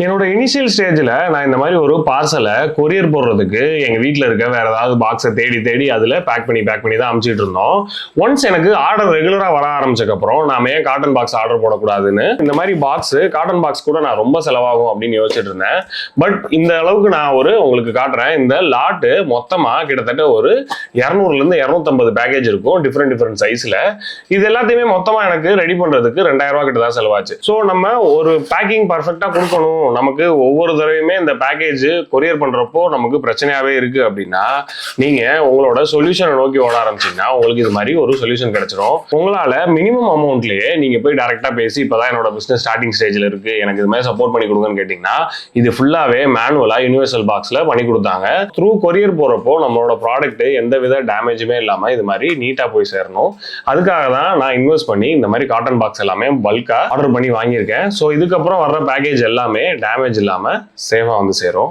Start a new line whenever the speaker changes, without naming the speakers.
என்னோட இனிஷியல் ஸ்டேஜ்ல நான் இந்த மாதிரி ஒரு பார்சலை கொரியர் போடுறதுக்கு எங்க வீட்டில் இருக்க வேற ஏதாவது பாக்ஸை தேடி தேடி அதுல பேக் பண்ணி தான் அனுப்பிச்சிட்டு இருந்தோம். ஒன்ஸ் எனக்கு ஆர்டர் ரெகுலரா வர ஆரம்பிச்சதுக்கப்புறம் நாம ஏன் காட்டன் பாக்ஸ் ஆர்டர் போடக்கூடாதுன்னு இந்த மாதிரி பாக்ஸ் காட்டன் பாக்ஸ் கூட நான் ரொம்ப செலவாகும் அப்படின்னு யோசிச்சுட்டு இருந்தேன். பட் இந்த அளவுக்கு நான் உங்களுக்கு காட்டுறேன். இந்த லாட்டு மொத்தமா கிட்டத்தட்ட ஒரு 200ல இருந்து 250 பேக்கேஜ் இருக்கும், டிஃப்ரெண்ட் சைஸ்ல. இது எல்லாத்தையுமே மொத்தமா எனக்கு ரெடி பண்றதுக்கு 2000 ரூபாய் கிட்ட தான் செலவாச்சு. ஸோ நம்ம ஒரு பேக்கிங் பர்ஃபெக்டா கொடுக்கணும், நமக்கு ஒவ்வொரு தடவையுமே இந்த பேக்கேஜ் கொரியர் பண்றப்போ நமக்கு பிரச்சனையாவே இருக்கு அப்படின்னா நீங்க உங்களோட சொல்யூஷனை நோக்கி ஓட ஆரம்பிச்சீங்கன்னா உங்களுக்கு இது மாதிரி ஒரு சொல்யூஷன் கிடைச்சிடும். உங்களால மினிமம் அமௌண்ட்லயே நீங்க போய் டைரக்டா பேசி இப்பதான் என்னோட பிசினஸ் ஸ்டார்டிங் ஸ்டேஜ்ல இருக்கு, எனக்கு இது மாதிரி சப்போர்ட் பண்ணி கொடுங்கன்னு கேட்டீங்கன்னா இது ஃபுல்லாவே மேனுவலா யூனிவர்சல் பாக்ஸ்ல பண்ணி கொடுத்தாங்க. த்ரூ கொரியர் போறப்போ நம்மளோட ப்ராடக்ட் எந்த வித டேமேஜுமே இல்லாம இது மாதிரி நீட்டா போய் சேரணும். அதுக்காக தான் நான் இன்வெஸ்ட் பண்ணி இந்த மாதிரி காட்டன் பாக்ஸ் எல்லாமே பல்கா ஆர்டர் பண்ணி வாங்கியிருக்கேன். ஸோ இதுக்கப்புறம் வர்ற பேக்கேஜ் எல்லாமே டேமேஜ் இல்லாம சேஃபா வந்து சேரும்.